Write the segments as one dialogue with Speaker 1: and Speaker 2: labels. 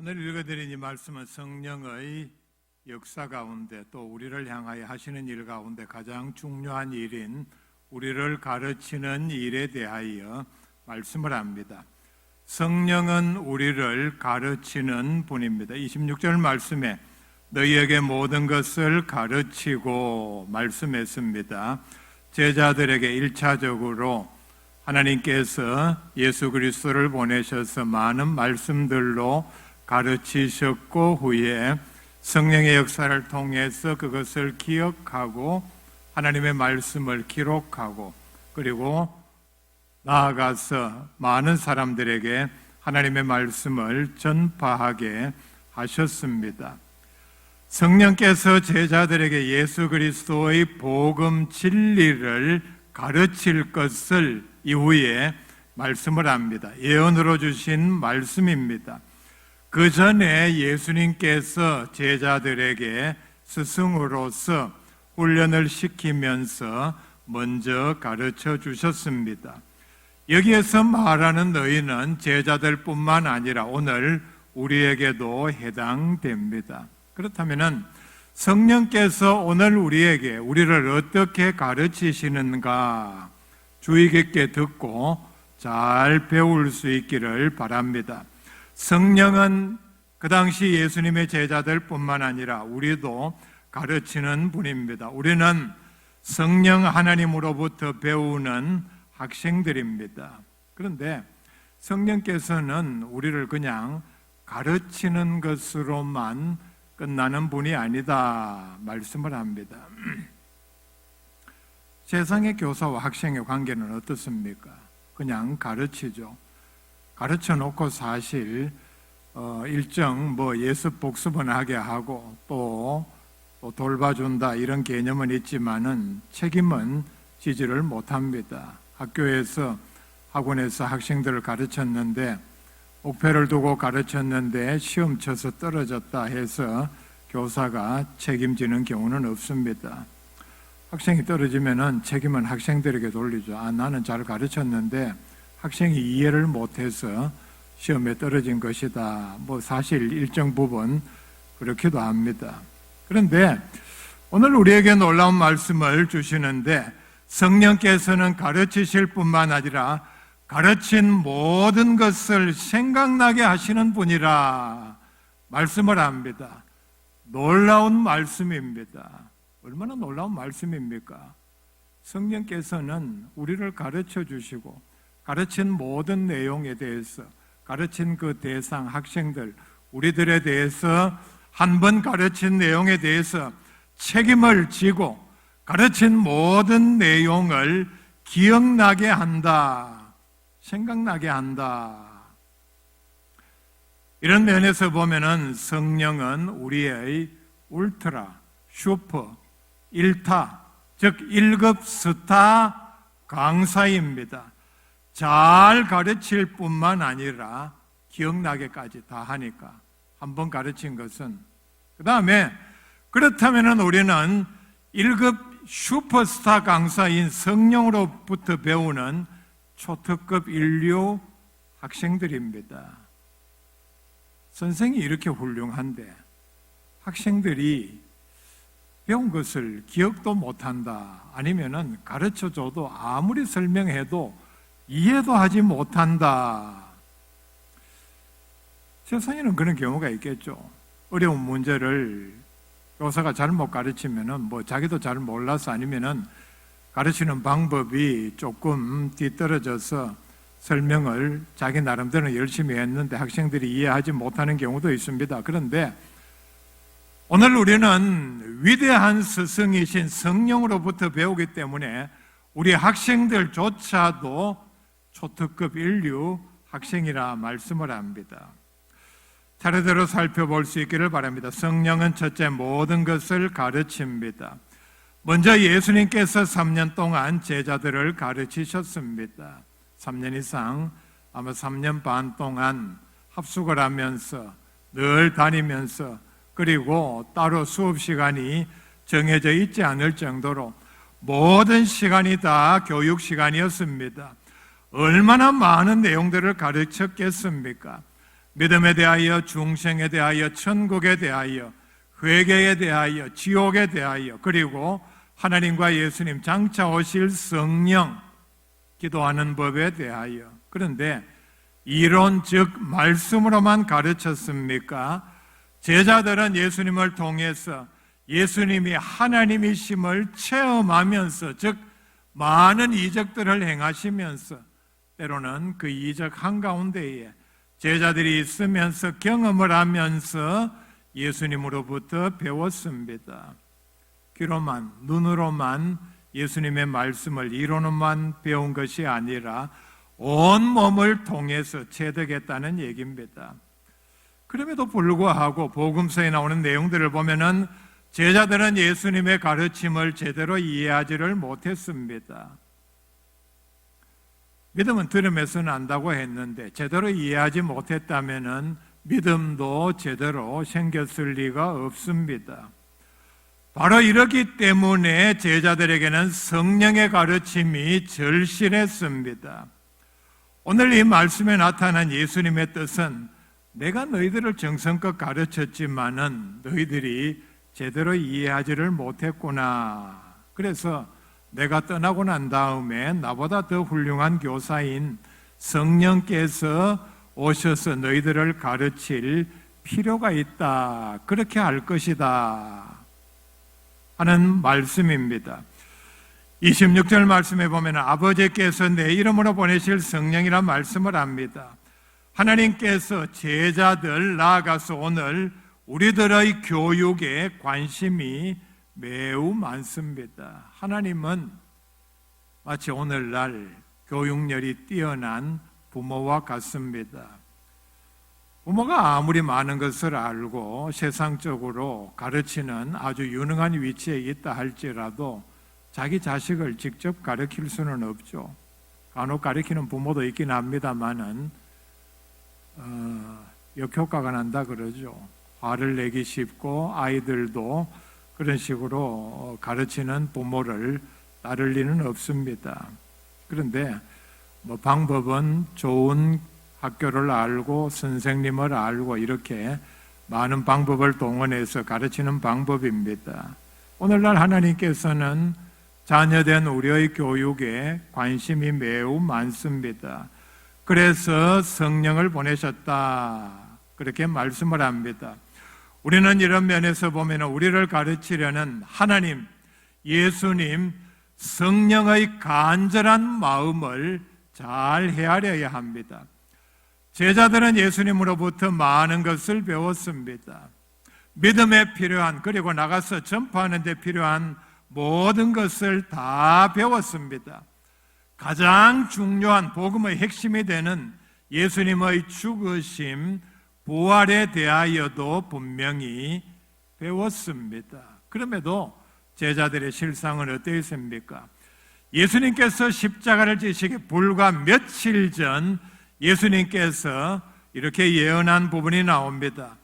Speaker 1: 오늘 읽어드린 이 말씀은 성령의 역사 가운데 또 우리를 향하여 하시는 일 가운데 가장 중요한 일인 우리를 가르치는 일에 대하여 말씀을 합니다. 성령은 우리를 가르치는 분입니다. 26절 말씀에 너희에게 모든 것을 가르치고 말씀했습니다. 제자들에게 1차적으로 하나님께서 예수 그리스도를 보내셔서 많은 말씀들로 가르치셨고 후에 성령의 역사를 통해서 그것을 기억하고 하나님의 말씀을 기록하고 그리고 나아가서 많은 사람들에게 하나님의 말씀을 전파하게 하셨습니다. 성령께서 제자들에게 예수 그리스도의 복음 진리를 가르칠 것을 이후에 말씀을 합니다. 예언으로 주신 말씀입니다. 그 전에 예수님께서 제자들에게 스승으로서 훈련을 시키면서 먼저 가르쳐 주셨습니다. 여기에서 말하는 너희는 제자들뿐만 아니라 오늘 우리에게도 해당됩니다. 그렇다면 성령께서 오늘 우리를 어떻게 가르치시는가 주의 깊게 듣고 잘 배울 수 있기를 바랍니다. 성령은 그 당시 예수님의 제자들뿐만 아니라 우리도 가르치는 분입니다. 우리는 성령 하나님으로부터 배우는 학생들입니다. 그런데 성령께서는 우리를 그냥 가르치는 것으로만 끝나는 분이 아니다 말씀을 합니다. 세상의 교사와 학생의 관계는 어떻습니까? 그냥 가르치죠. 가르쳐 놓고 사실 일정 예습 복습은 하게 하고 또 돌봐준다 이런 개념은 있지만은 책임은 지지를 못합니다. 학교에서 학원에서 학생들을 가르쳤는데 목표를 두고 가르쳤는데 시험 쳐서 떨어졌다 해서 교사가 책임지는 경우는 없습니다. 학생이 떨어지면은 책임은 학생들에게 돌리죠. 나는 잘 가르쳤는데 학생이 이해를 못해서 시험에 떨어진 것이다. 사실 일정 부분 그렇기도 합니다. 그런데 오늘 우리에게 놀라운 말씀을 주시는데 성령께서는 가르치실 뿐만 아니라 가르친 모든 것을 생각나게 하시는 분이라 말씀을 합니다. 놀라운 말씀입니다. 얼마나 놀라운 말씀입니까? 성령께서는 우리를 가르쳐 주시고 가르친 모든 내용에 대해서 가르친 그 대상 학생들 우리들에 대해서 한 번 가르친 내용에 대해서 책임을 지고 가르친 모든 내용을 기억나게 한다, 생각나게 한다. 이런 면에서 보면은 성령은 우리의 울트라, 슈퍼, 1타, 즉 1급 스타 강사입니다. 잘 가르칠 뿐만 아니라 기억나게까지 다 하니까 한 번 가르친 것은 그 다음에 그렇다면 우리는 1급 슈퍼스타 강사인 성령으로부터 배우는 초특급 인류 학생들입니다. 선생이 이렇게 훌륭한데 학생들이 배운 것을 기억도 못한다 아니면은 가르쳐줘도 아무리 설명해도 이해도 하지 못한다. 세상에는 그런 경우가 있겠죠. 어려운 문제를 교사가 잘못 가르치면은 자기도 잘 몰라서 아니면은 가르치는 방법이 조금 뒤떨어져서 설명을 자기 나름대로 열심히 했는데 학생들이 이해하지 못하는 경우도 있습니다. 그런데 오늘 우리는 위대한 스승이신 성령으로부터 배우기 때문에 우리 학생들조차도 초특급 인류 학생이라 말씀을 합니다. 차례대로 살펴볼 수 있기를 바랍니다. 성령은 첫째 모든 것을 가르칩니다. 먼저 예수님께서 3년 동안 제자들을 가르치셨습니다. 3년 이상 아마 3년 반 동안 합숙을 하면서 늘 다니면서 그리고 따로 수업 시간이 정해져 있지 않을 정도로 모든 시간이 다 교육 시간이었습니다. 얼마나 많은 내용들을 가르쳤겠습니까? 믿음에 대하여, 중생에 대하여, 천국에 대하여, 회개에 대하여, 지옥에 대하여, 그리고 하나님과 예수님 장차 오실 성령, 기도하는 법에 대하여. 그런데 이론 즉 말씀으로만 가르쳤습니까? 제자들은 예수님을 통해서 예수님이 하나님이심을 체험하면서, 즉 많은 이적들을 행하시면서 때로는 그 이적 한가운데에 제자들이 있으면서 경험을 하면서 예수님으로부터 배웠습니다. 귀로만, 눈으로만 예수님의 말씀을 이론으로만 배운 것이 아니라 온 몸을 통해서 체득했다는 얘기입니다. 그럼에도 불구하고 복음서에 나오는 내용들을 보면은 제자들은 예수님의 가르침을 제대로 이해하지를 못했습니다. 믿음은 들음에서 난다고 했는데 제대로 이해하지 못했다면은 믿음도 제대로 생겼을 리가 없습니다. 바로 이렇기 때문에 제자들에게는 성령의 가르침이 절실했습니다. 오늘 이 말씀에 나타난 예수님의 뜻은 내가 너희들을 정성껏 가르쳤지만은 너희들이 제대로 이해하지를 못했구나. 그래서 내가 떠나고 난 다음에 나보다 더 훌륭한 교사인 성령께서 오셔서 너희들을 가르칠 필요가 있다. 그렇게 할 것이다 하는 말씀입니다. 26절 말씀에 보면 아버지께서 내 이름으로 보내실 성령이란 말씀을 합니다. 하나님께서 제자들 나아가서 오늘 우리들의 교육에 관심이 매우 많습니다. 하나님은 마치 오늘날 교육열이 뛰어난 부모와 같습니다. 부모가 아무리 많은 것을 알고 세상적으로 가르치는 아주 유능한 위치에 있다 할지라도 자기 자식을 직접 가르칠 수는 없죠. 간혹 가르치는 부모도 있긴 합니다만은 역효과가 난다 그러죠. 화를 내기 쉽고 아이들도 그런 식으로 가르치는 부모를 따를 리는 없습니다. 그런데 방법은 좋은 학교를 알고 선생님을 알고 이렇게 많은 방법을 동원해서 가르치는 방법입니다. 오늘날 하나님께서는 자녀된 우리의 교육에 관심이 매우 많습니다. 그래서 성령을 보내셨다. 그렇게 말씀을 합니다. 우리는 이런 면에서 보면 우리를 가르치려는 하나님, 예수님, 성령의 간절한 마음을 잘 헤아려야 합니다. 제자들은 예수님으로부터 많은 것을 배웠습니다. 믿음에 필요한, 그리고 나가서 전파하는 데 필요한 모든 것을 다 배웠습니다. 가장 중요한 복음의 핵심이 되는 예수님의 죽으심, 부활에 대하여도 분명히 배웠습니다. 그럼에도 제자들의 실상은 어떠했습니까? 예수님께서 십자가를 지시기 불과 며칠 전 예수님께서 이렇게 예언한 부분이 나옵니다.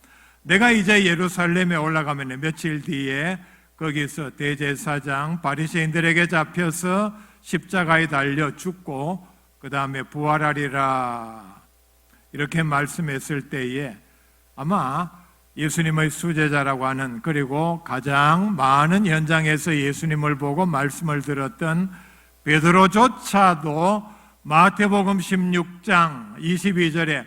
Speaker 1: 내가 이제 예루살렘에 올라가면 며칠 뒤에 거기서 대제사장 바리새인들에게 잡혀서 십자가에 달려 죽고 그 다음에 부활하리라 이렇게 말씀했을 때에 아마 예수님의 수제자라고 하는, 그리고 가장 많은 현장에서 예수님을 보고 말씀을 들었던 베드로조차도 마태복음 16장 22절에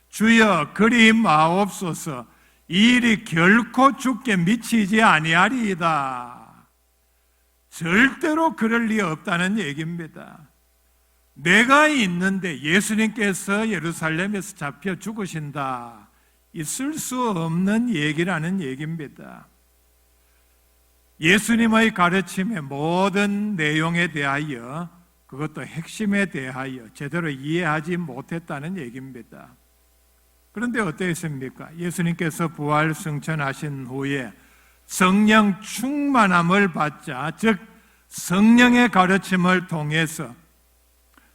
Speaker 1: 주여 그리 마옵소서 이 일이 결코 주께 미치지 아니하리이다. 절대로 그럴 리 없다는 얘기입니다. 내가 있는데 예수님께서 예루살렘에서 잡혀 죽으신다. 있을 수 없는 얘기라는 얘기입니다. 예수님의 가르침의 모든 내용에 대하여, 그것도 핵심에 대하여 제대로 이해하지 못했다는 얘기입니다. 그런데 어땠습니까? 예수님께서 부활 승천하신 후에 성령 충만함을 받자, 즉 성령의 가르침을 통해서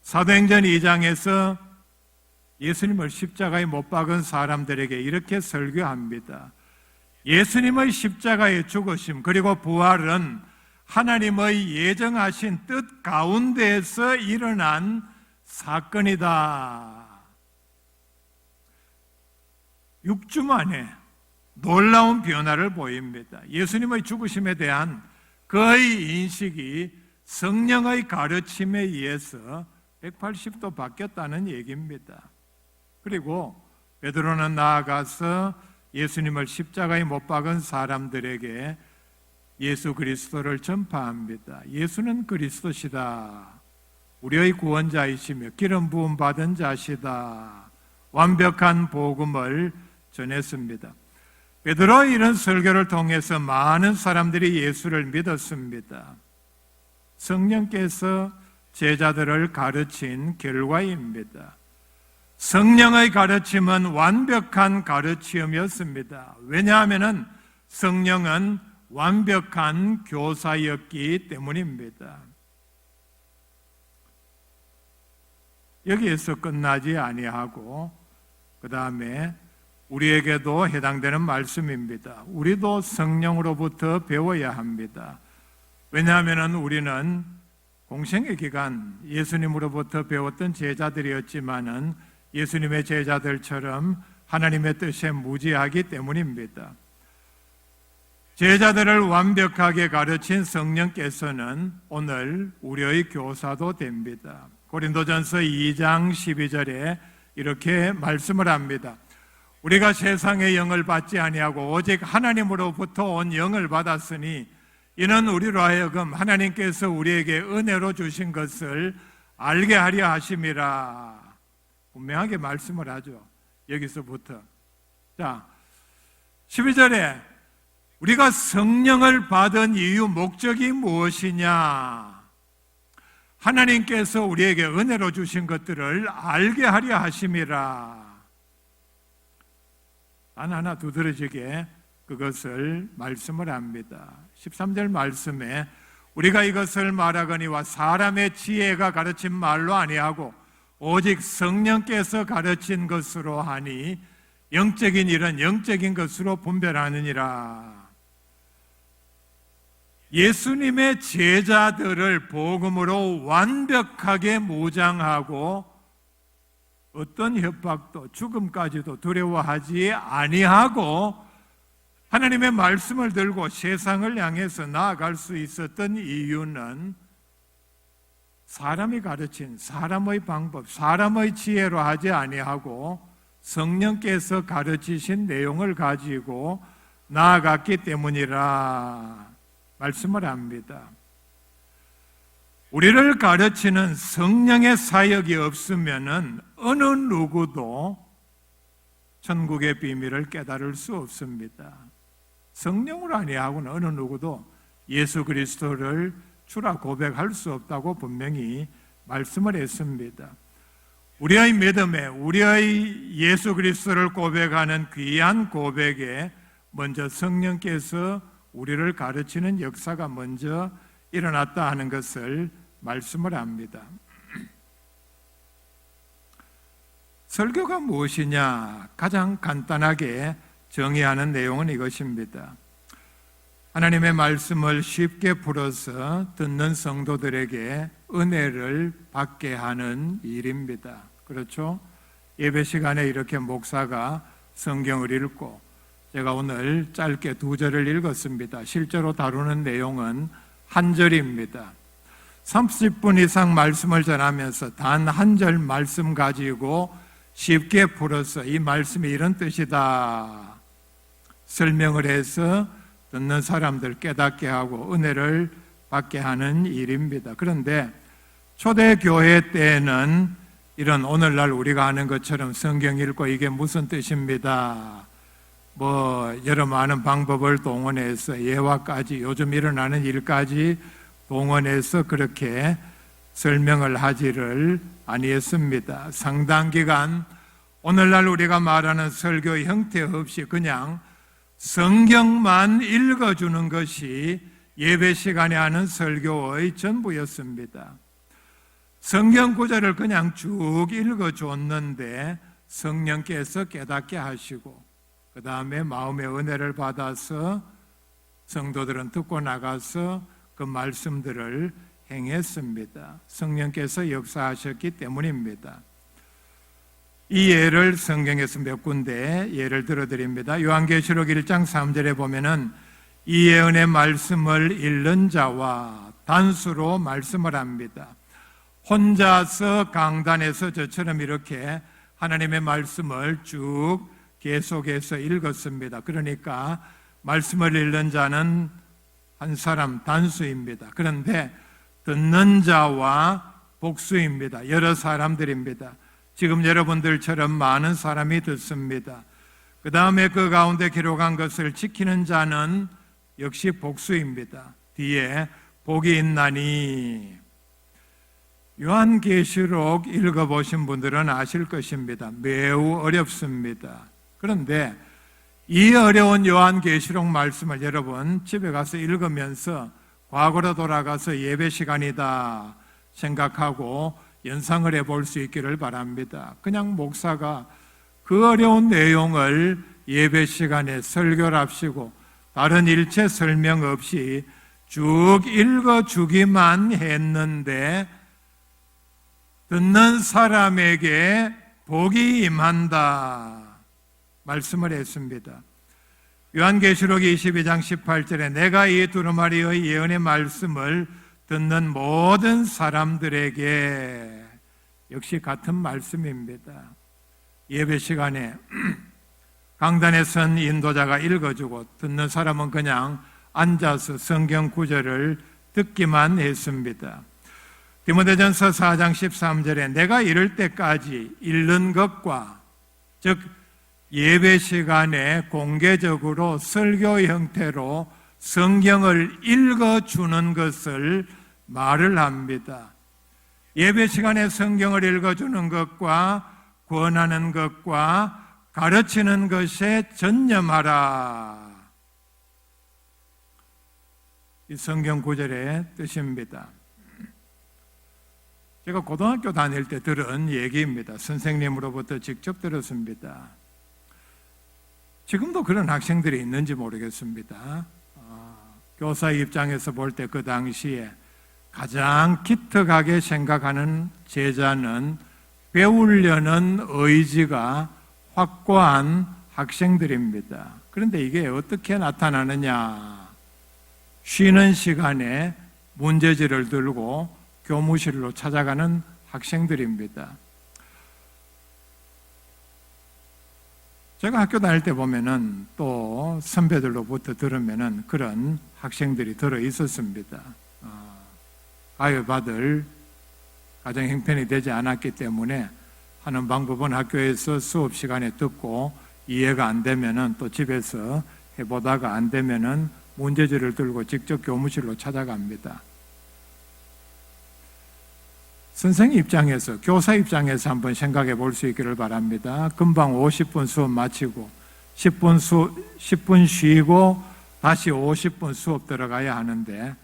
Speaker 1: 사도행전 2장에서 예수님을 십자가에 못 박은 사람들에게 이렇게 설교합니다. 예수님의 십자가의 죽으심 그리고 부활은 하나님의 예정하신 뜻 가운데에서 일어난 사건이다. 6주 만에 놀라운 변화를 보입니다. 예수님의 죽으심에 대한 그의 인식이 성령의 가르침에 의해서 180도 바뀌었다는 얘기입니다. 그리고 베드로는 나아가서 예수님을 십자가에 못 박은 사람들에게 예수 그리스도를 전파합니다. 예수는 그리스도시다. 우리의 구원자이시며 기름 부음 받은 자시다. 완벽한 복음을 전했습니다. 베드로의 이런 설교를 통해서 많은 사람들이 예수를 믿었습니다. 성령께서 제자들을 가르친 결과입니다. 성령의 가르침은 완벽한 가르침이었습니다. 왜냐하면 성령은 완벽한 교사였기 때문입니다. 여기에서 끝나지 아니하고 그 다음에 우리에게도 해당되는 말씀입니다. 우리도 성령으로부터 배워야 합니다. 왜냐하면 우리는 공생의 기간 예수님으로부터 배웠던 제자들이었지만은 예수님의 제자들처럼 하나님의 뜻에 무지하기 때문입니다. 제자들을 완벽하게 가르친 성령께서는 오늘 우리의 교사도 됩니다. 고린도전서 2장 12절에 이렇게 말씀을 합니다. 우리가 세상의 영을 받지 아니하고 오직 하나님으로부터 온 영을 받았으니 이는 우리로 하여금 하나님께서 우리에게 은혜로 주신 것을 알게 하려 하심이라. 분명하게 말씀을 하죠. 여기서부터. 자, 12절에 우리가 성령을 받은 이유, 목적이 무엇이냐? 하나님께서 우리에게 은혜로 주신 것들을 알게 하려 하심이라. 단 하나 두드러지게 그것을 말씀을 합니다. 13절 말씀에 우리가 이것을 말하거니와 사람의 지혜가 가르친 말로 아니하고 오직 성령께서 가르친 것으로 하니 영적인 일은 영적인 것으로 분별하느니라. 예수님의 제자들을 복음으로 완벽하게 무장하고 어떤 협박도 죽음까지도 두려워하지 아니하고 하나님의 말씀을 들고 세상을 향해서 나아갈 수 있었던 이유는 사람이 가르친 사람의 방법, 사람의 지혜로 하지 아니하고 성령께서 가르치신 내용을 가지고 나아갔기 때문이라 말씀을 합니다. 우리를 가르치는 성령의 사역이 없으면은 어느 누구도 천국의 비밀을 깨달을 수 없습니다. 성령으로 아니하고는 어느 누구도 예수 그리스도를 주라 고백할 수 없다고 분명히 말씀을 했습니다. 우리의 믿음에 우리의 예수 그리스도를 고백하는 귀한 고백에 먼저 성령께서 우리를 가르치는 역사가 먼저 일어났다 하는 것을 말씀을 합니다. 설교가 무엇이냐? 가장 간단하게 정의하는 내용은 이것입니다. 하나님의 말씀을 쉽게 풀어서 듣는 성도들에게 은혜를 받게 하는 일입니다. 그렇죠? 예배 시간에 이렇게 목사가 성경을 읽고 제가 오늘 짧게 2절을 읽었습니다. 실제로 다루는 내용은 한 절입니다. 30분 이상 말씀을 전하면서 단 한 절 말씀 가지고 쉽게 풀어서 이 말씀이 이런 뜻이다 설명을 해서 듣는 사람들 깨닫게 하고 은혜를 받게 하는 일입니다. 그런데 초대교회 때에는 이런 오늘날 우리가 하는 것처럼 성경 읽고 이게 무슨 뜻입니다, 여러 많은 방법을 동원해서 예화까지 요즘 일어나는 일까지 동원해서 그렇게 설명을 하지를 아니했습니다. 상당 기간 오늘날 우리가 말하는 설교 형태 없이 그냥 성경만 읽어주는 것이 예배 시간에 하는 설교의 전부였습니다. 성경 구절을 그냥 쭉 읽어줬는데 성령께서 깨닫게 하시고 그 다음에 마음의 은혜를 받아서 성도들은 듣고 나가서 그 말씀들을 행했습니다. 성령께서 역사하셨기 때문입니다. 이 예를 성경에서 몇 군데 예를 들어드립니다. 요한계시록 1장 3절에 보면은 이 예언의 말씀을 읽는 자와 단수로 말씀을 합니다. 혼자서 강단에서 저처럼 이렇게 하나님의 말씀을 쭉 계속해서 읽었습니다. 그러니까 말씀을 읽는 자는 한 사람 단수입니다. 그런데 듣는 자와 복수입니다. 여러 사람들입니다. 지금 여러분들처럼 많은 사람이 듣습니다. 그 다음에 그 가운데 기록한 것을 지키는 자는 역시 복수입니다. 뒤에 복이 있나니. 요한계시록 읽어보신 분들은 아실 것입니다. 매우 어렵습니다. 그런데 이 어려운 요한계시록 말씀을 여러분 집에 가서 읽으면서 과거로 돌아가서 예배 시간이다 생각하고 연상을 해볼 수 있기를 바랍니다. 그냥 목사가 그 어려운 내용을 예배 시간에 설교를 합시고 다른 일체 설명 없이 쭉 읽어주기만 했는데 듣는 사람에게 복이 임한다 말씀을 했습니다. 요한계시록 22장 18절에 내가 이 두루마리의 예언의 말씀을 듣는 모든 사람들에게 역시 같은 말씀입니다. 예배 시간에 강단에 선 인도자가 읽어주고 듣는 사람은 그냥 앉아서 성경 구절을 듣기만 했습니다. 디모데전서 4장 13절에 내가 이럴 때까지 읽는 것과 즉 예배 시간에 공개적으로 설교 형태로 성경을 읽어주는 것을 말을 합니다. 예배 시간에 성경을 읽어주는 것과 권하는 것과 가르치는 것에 전념하라. 이 성경 구절의 뜻입니다. 제가 고등학교 다닐 때 들은 얘기입니다. 선생님으로부터 직접 들었습니다. 지금도 그런 학생들이 있는지 모르겠습니다. 교사 입장에서 볼 때 그 당시에 가장 기특하게 생각하는 제자는 배우려는 의지가 확고한 학생들입니다. 그런데 이게 어떻게 나타나느냐? 쉬는 시간에 문제지를 들고 교무실로 찾아가는 학생들입니다. 제가 학교 다닐 때 보면은 또 선배들로부터 들으면은 그런 학생들이 들어 있었습니다. 가해받을 가정 형편이 되지 않았기 때문에 하는 방법은 학교에서 수업 시간에 듣고 이해가 안 되면은 또 집에서 해보다가 안 되면은 문제지를 들고 직접 교무실로 찾아갑니다. 선생님 입장에서, 교사 입장에서 한번 생각해 볼 수 있기를 바랍니다. 금방 50분 수업 마치고 10분 쉬고 다시 50분 수업 들어가야 하는데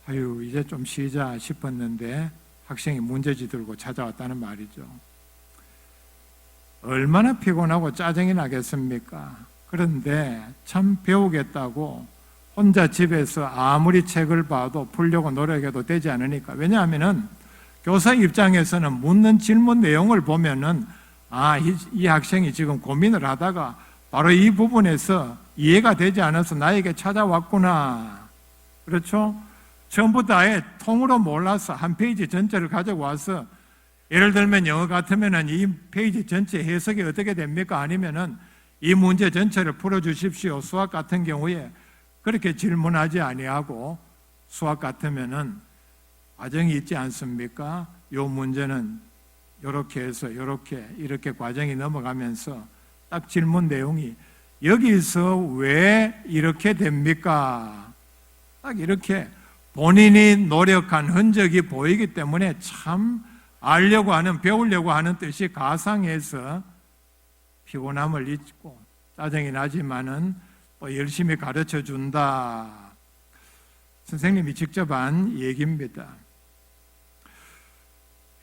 Speaker 1: 아유 이제 좀 쉬자 싶었는데 학생이 문제지 들고 찾아왔다는 말이죠. 얼마나 피곤하고 짜증이 나겠습니까? 그런데 참 배우겠다고 혼자 집에서 아무리 책을 봐도 풀려고 노력해도 되지 않으니까. 왜냐하면은 교사 입장에서는 묻는 질문 내용을 보면은 이 학생이 지금 고민을 하다가 바로 이 부분에서 이해가 되지 않아서 나에게 찾아왔구나. 그렇죠? 처음부터 아예 통으로 몰라서 한 페이지 전체를 가지고 와서 예를 들면 영어 같으면은 이 페이지 전체 해석이 어떻게 됩니까? 아니면은 이 문제 전체를 풀어주십시오. 수학 같은 경우에 그렇게 질문하지 아니하고 수학 같으면은 과정이 있지 않습니까? 요 문제는 이렇게 해서 이렇게 과정이 넘어가면서 딱 질문 내용이 여기서 왜 이렇게 됩니까? 딱 이렇게 본인이 노력한 흔적이 보이기 때문에 참 알려고 하는, 배우려고 하는 뜻이 가상해서 피곤함을 잊고 짜증이 나지만은 또 열심히 가르쳐 준다. 선생님이 직접 한 얘기입니다.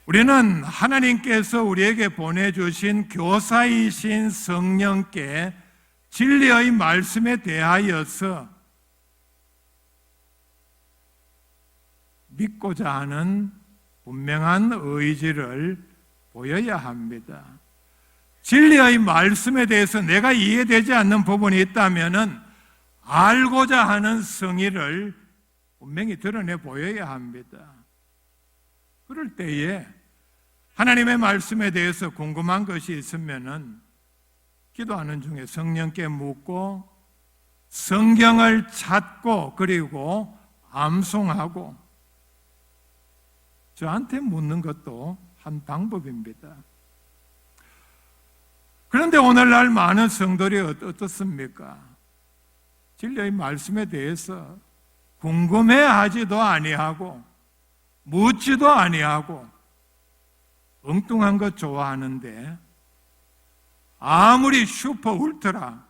Speaker 1: 우리는 하나님께서 우리에게 보내주신 교사이신 성령께 진리의 말씀에 대하여서 믿고자 하는 분명한 의지를 보여야 합니다. 진리의 말씀에 대해서 내가 이해되지 않는 부분이 있다면은 알고자 하는 성의를 분명히 드러내 보여야 합니다. 그럴 때에 하나님의 말씀에 대해서 궁금한 것이 있으면은 기도하는 중에 성령께 묻고 성경을 찾고 그리고 암송하고 저한테 묻는 것도 한 방법입니다. 그런데 오늘날 많은 성도들이 어떻습니까? 진리의 말씀에 대해서 궁금해하지도 아니하고 묻지도 아니하고 엉뚱한 것 좋아하는데 아무리 슈퍼 울트라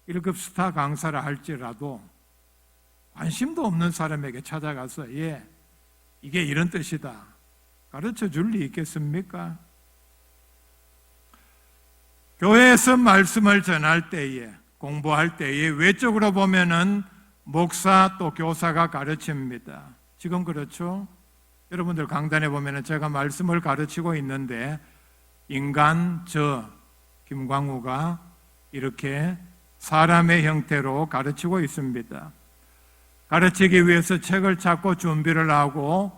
Speaker 1: 1급 스타 강사를 할지라도 관심도 없는 사람에게 찾아가서 이게 이런 뜻이다 가르쳐 줄 리 있겠습니까? 교회에서 말씀을 전할 때에 공부할 때에 외적으로 보면은 목사 또 교사가 가르칩니다. 지금 그렇죠? 여러분들 강단에 보면은 제가 말씀을 가르치고 있는데 인간 김광우가 이렇게 사람의 형태로 가르치고 있습니다. 가르치기 위해서 책을 찾고 준비를 하고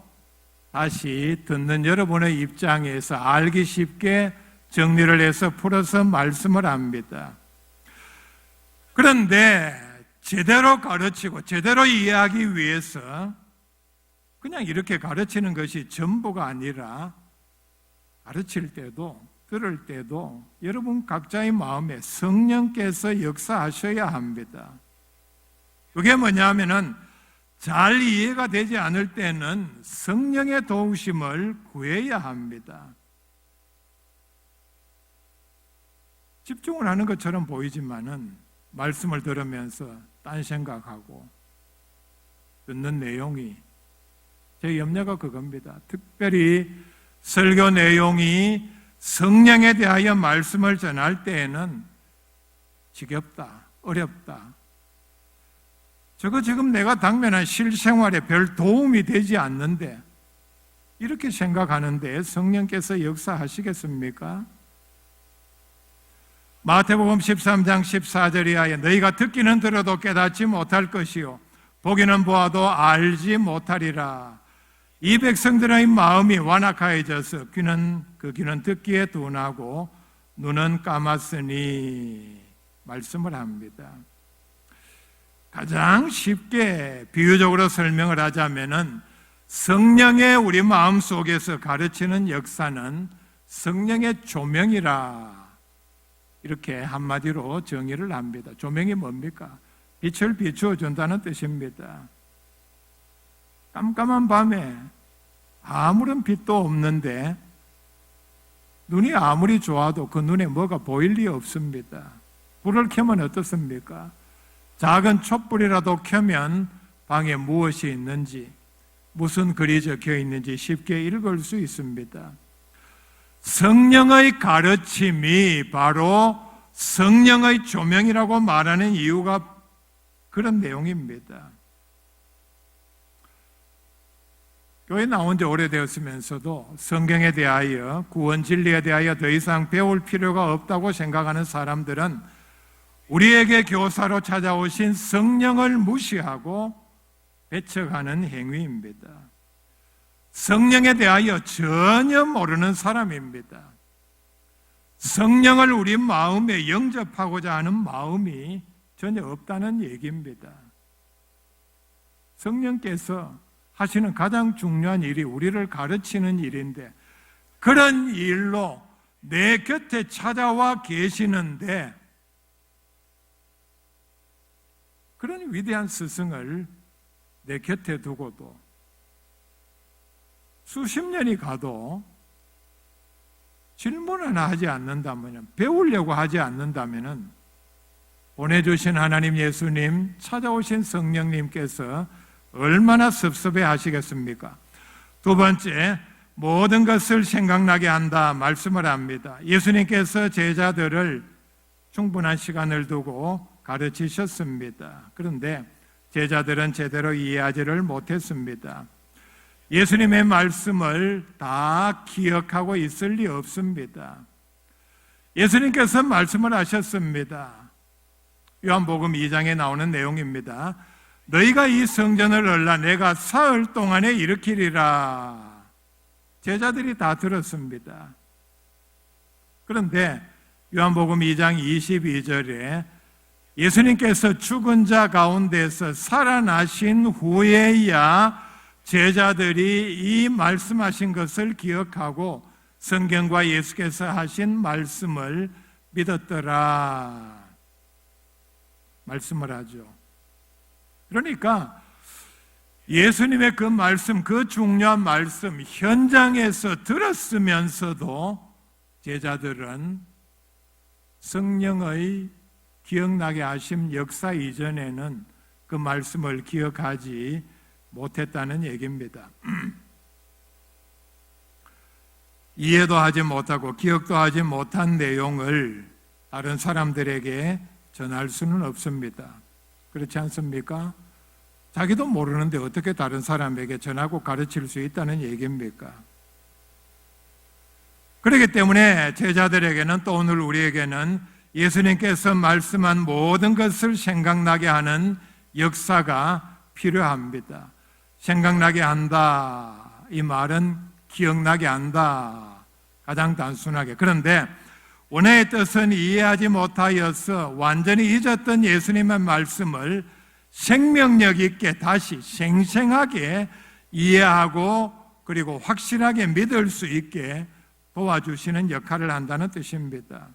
Speaker 1: 다시 듣는 여러분의 입장에서 알기 쉽게 정리를 해서 풀어서 말씀을 합니다. 그런데 제대로 가르치고 제대로 이해하기 위해서 그냥 이렇게 가르치는 것이 전부가 아니라 가르칠 때도 들을 때도 여러분 각자의 마음에 성령께서 역사하셔야 합니다. 그게 뭐냐면은 잘 이해가 되지 않을 때는 성령의 도우심을 구해야 합니다. 집중을 하는 것처럼 보이지만은 말씀을 들으면서 딴 생각하고 듣는 내용이 제 염려가 그겁니다. 특별히 설교 내용이 성령에 대하여 말씀을 전할 때에는 지겹다, 어렵다. 저거 지금 내가 당면한 실생활에 별 도움이 되지 않는데 이렇게 생각하는데 성령께서 역사하시겠습니까? 마태복음 13장 14절에 하여 너희가 듣기는 들어도 깨닫지 못할 것이요 보기는 보아도 알지 못하리라. 이 백성들의 마음이 완악하여져서 그 귀는 듣기에 둔하고 눈은 감았으니 말씀을 합니다. 가장 쉽게 비유적으로 설명을 하자면은 성령의 우리 마음 속에서 가르치는 역사는 성령의 조명이라 이렇게 한마디로 정의를 합니다. 조명이 뭡니까? 빛을 비추어 준다는 뜻입니다. 깜깜한 밤에 아무런 빛도 없는데 눈이 아무리 좋아도 그 눈에 뭐가 보일 리 없습니다. 불을 켜면 어떻습니까? 작은 촛불이라도 켜면 방에 무엇이 있는지 무슨 글이 적혀 있는지 쉽게 읽을 수 있습니다. 성령의 가르침이 바로 성령의 조명이라고 말하는 이유가 그런 내용입니다. 교회 나온 지 오래되었으면서도 성경에 대하여 구원 진리에 대하여 더 이상 배울 필요가 없다고 생각하는 사람들은 우리에게 교사로 찾아오신 성령을 무시하고 배척하는 행위입니다. 성령에 대하여 전혀 모르는 사람입니다. 성령을 우리 마음에 영접하고자 하는 마음이 전혀 없다는 얘기입니다. 성령께서 하시는 가장 중요한 일이 우리를 가르치는 일인데 그런 일로 내 곁에 찾아와 계시는데 그런 위대한 스승을 내 곁에 두고도 수십 년이 가도 질문 하나 하지 않는다면, 배우려고 하지 않는다면 보내주신 하나님 예수님, 찾아오신 성령님께서 얼마나 섭섭해 하시겠습니까? 두 번째, 모든 것을 생각나게 한다 말씀을 합니다. 예수님께서 제자들을 충분한 시간을 두고 가르치셨습니다. 그런데 제자들은 제대로 이해하지를 못했습니다. 예수님의 말씀을 다 기억하고 있을 리 없습니다. 예수님께서 말씀을 하셨습니다. 요한복음 2장에 나오는 내용입니다. 너희가 이 성전을 얼라 내가 사흘 동안에 일으키리라. 제자들이 다 들었습니다. 그런데 요한복음 2장 22절에 예수님께서 죽은 자 가운데서 살아나신 후에야 제자들이 이 말씀하신 것을 기억하고 성경과 예수께서 하신 말씀을 믿었더라. 말씀을 하죠. 그러니까 예수님의 그 말씀, 그 중요한 말씀 현장에서 들었으면서도 제자들은 성령의 기억나게 하심 역사 이전에는 그 말씀을 기억하지 못했다는 얘기입니다. 이해도 하지 못하고 기억도 하지 못한 내용을 다른 사람들에게 전할 수는 없습니다. 그렇지 않습니까? 자기도 모르는데 어떻게 다른 사람에게 전하고 가르칠 수 있다는 얘기입니까? 그렇기 때문에 제자들에게는 또 오늘 우리에게는 예수님께서 말씀한 모든 것을 생각나게 하는 역사가 필요합니다. 생각나게 한다. 이 말은 기억나게 한다. 가장 단순하게. 그런데 원래의 뜻은 이해하지 못하여서 완전히 잊었던 예수님의 말씀을 생명력 있게 다시 생생하게 이해하고 그리고 확실하게 믿을 수 있게 도와주시는 역할을 한다는 뜻입니다.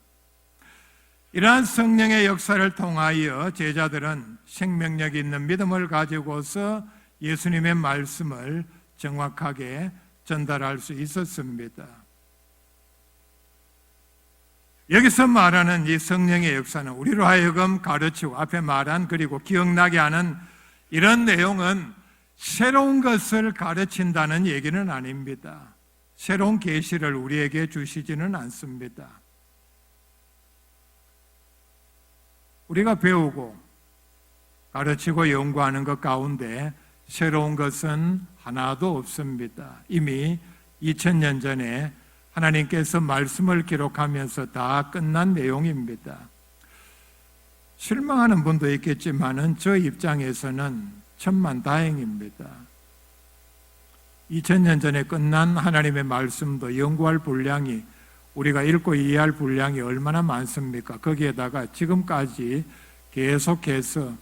Speaker 1: 이러한 성령의 역사를 통하여 제자들은 생명력 있는 믿음을 가지고서 예수님의 말씀을 정확하게 전달할 수 있었습니다. 여기서 말하는 이 성령의 역사는 우리로 하여금 가르치고 앞에 말한 그리고 기억나게 하는 이런 내용은 새로운 것을 가르친다는 얘기는 아닙니다. 새로운 계시를 우리에게 주시지는 않습니다. 우리가 배우고 가르치고 연구하는 것 가운데 새로운 것은 하나도 없습니다. 이미 2000년 전에 하나님께서 말씀을 기록하면서 다 끝난 내용입니다. 실망하는 분도 있겠지만은 저 입장에서는 천만다행입니다. 2000년 전에 끝난 하나님의 말씀도 연구할 분량이 우리가 읽고 이해할 분량이 얼마나 많습니까? 거기에다가 지금까지 계속해서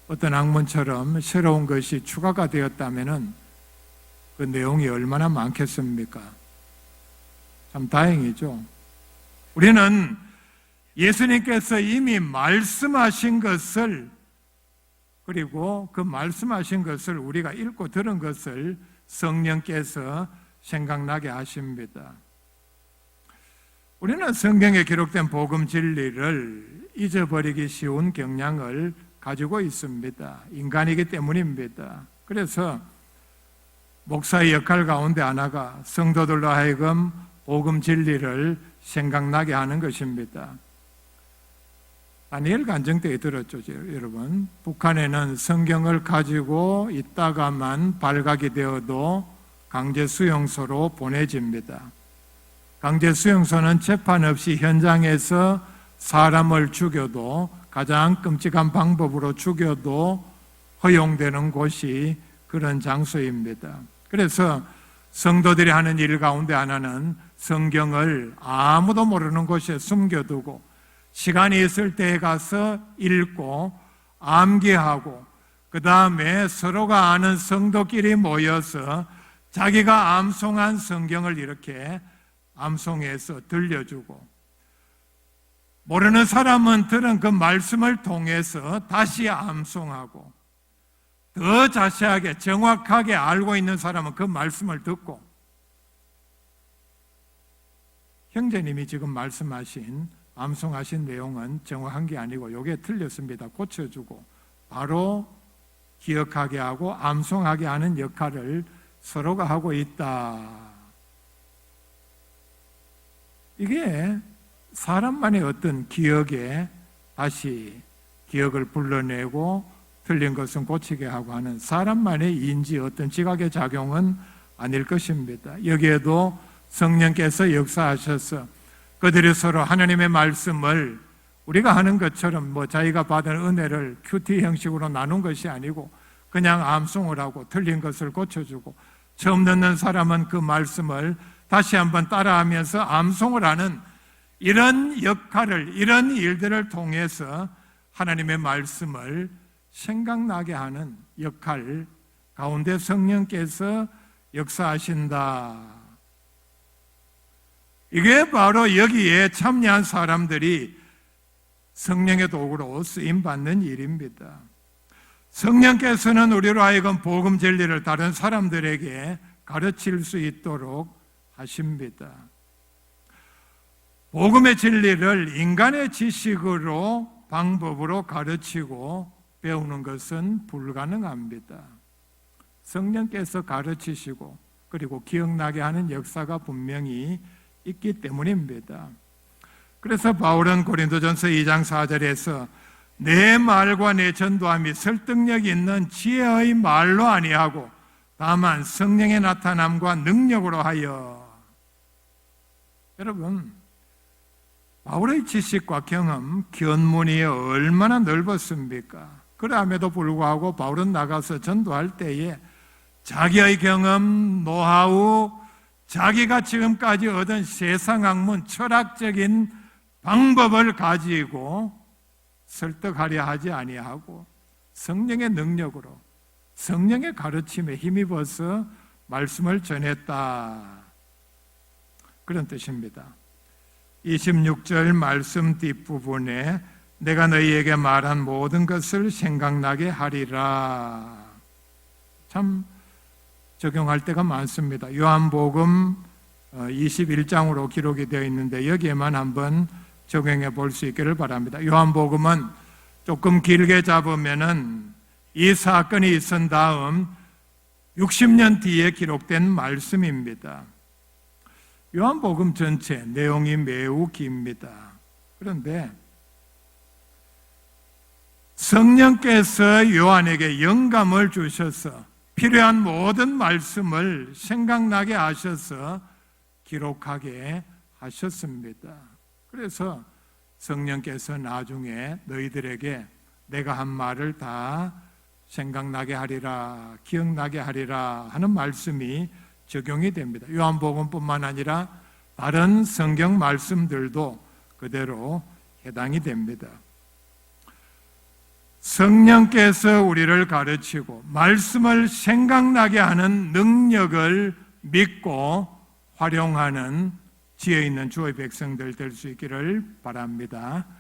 Speaker 1: 어떤 학문처럼 새로운 것이 추가가 되었다면은 그 내용이 얼마나 많겠습니까? 참 다행이죠. 우리는 예수님께서 이미 말씀하신 것을 그리고 그 말씀하신 것을 우리가 읽고 들은 것을 성령께서 생각나게 하십니다. 우리는 성경에 기록된 복음 진리를 잊어버리기 쉬운 경향을 가지고 있습니다. 인간이기 때문입니다. 그래서 목사의 역할 가운데 하나가 성도들로 하여금 복음 진리를 생각나게 하는 것입니다. 다니엘 간증 때 들었죠, 여러분. 북한에는 성경을 가지고 있다가만 발각이 되어도 강제 수용소로 보내집니다. 강제 수용소는 재판 없이 현장에서 사람을 죽여도 가장 끔찍한 방법으로 죽여도 허용되는 곳이 그런 장소입니다. 그래서 성도들이 하는 일 가운데 하나는 성경을 아무도 모르는 곳에 숨겨두고 시간이 있을 때에 가서 읽고 암기하고 그 다음에 서로가 아는 성도끼리 모여서 자기가 암송한 성경을 이렇게 암송해서 들려주고 모르는 사람은 들은 그 말씀을 통해서 다시 암송하고 더 자세하게 정확하게 알고 있는 사람은 그 말씀을 듣고 형제님이 지금 말씀하신 암송하신 내용은 정확한 게 아니고 이게 틀렸습니다. 고쳐주고 바로 기억하게 하고 암송하게 하는 역할을 서로가 하고 있다. 이게 사람만의 어떤 기억에 다시 기억을 불러내고 틀린 것은 고치게 하고 하는 사람만의 인지 어떤 지각의 작용은 아닐 것입니다. 여기에도 성령께서 역사하셔서 그들이 서로 하나님의 말씀을 우리가 하는 것처럼 자기가 받은 은혜를 큐티 형식으로 나눈 것이 아니고 그냥 암송을 하고 틀린 것을 고쳐주고 처음 듣는 사람은 그 말씀을 다시 한번 따라하면서 암송을 하는 이런 역할을, 이런 일들을 통해서 하나님의 말씀을 생각나게 하는 역할 가운데 성령께서 역사하신다. 이게 바로 여기에 참여한 사람들이 성령의 도구로 쓰임받는 일입니다. 성령께서는 우리로 하여금 복음 진리를 다른 사람들에게 가르칠 수 있도록 하십니다. 복음의 진리를 인간의 지식으로 방법으로 가르치고 배우는 것은 불가능합니다. 성령께서 가르치시고 그리고 기억나게 하는 역사가 분명히 있기 때문입니다. 그래서 바울은 고린도전서 2장 4절에서 내 말과 내 전도함이 설득력 있는 지혜의 말로 아니하고 다만 성령의 나타남과 능력으로 하여. 여러분, 바울의 지식과 경험, 견문이 얼마나 넓었습니까? 그럼에도 불구하고 바울은 나가서 전도할 때에 자기의 경험, 노하우, 자기가 지금까지 얻은 세상 학문, 철학적인 방법을 가지고 설득하려 하지 아니하고 성령의 능력으로, 성령의 가르침에 힘입어서 말씀을 전했다. 그런 뜻입니다. 26절 말씀 뒷부분에 내가 너희에게 말한 모든 것을 생각나게 하리라. 참 적용할 때가 많습니다. 요한복음 21장으로 기록이 되어 있는데 여기에만 한번 적용해 볼 수 있기를 바랍니다. 요한복음은 조금 길게 잡으면은 이 사건이 있은 다음 60년 뒤에 기록된 말씀입니다. 요한복음 전체 내용이 매우 깁니다. 그런데 성령께서 요한에게 영감을 주셔서 필요한 모든 말씀을 생각나게 하셔서 기록하게 하셨습니다. 그래서 성령께서 나중에 너희들에게 내가 한 말을 다 생각나게 하리라, 기억나게 하리라 하는 말씀이 적용이 됩니다. 요한복음뿐만 아니라 다른 성경 말씀들도 그대로 해당이 됩니다. 성령께서 우리를 가르치고 말씀을 생각나게 하는 능력을 믿고 활용하는 지혜 있는 주의 백성들 될 수 있기를 바랍니다.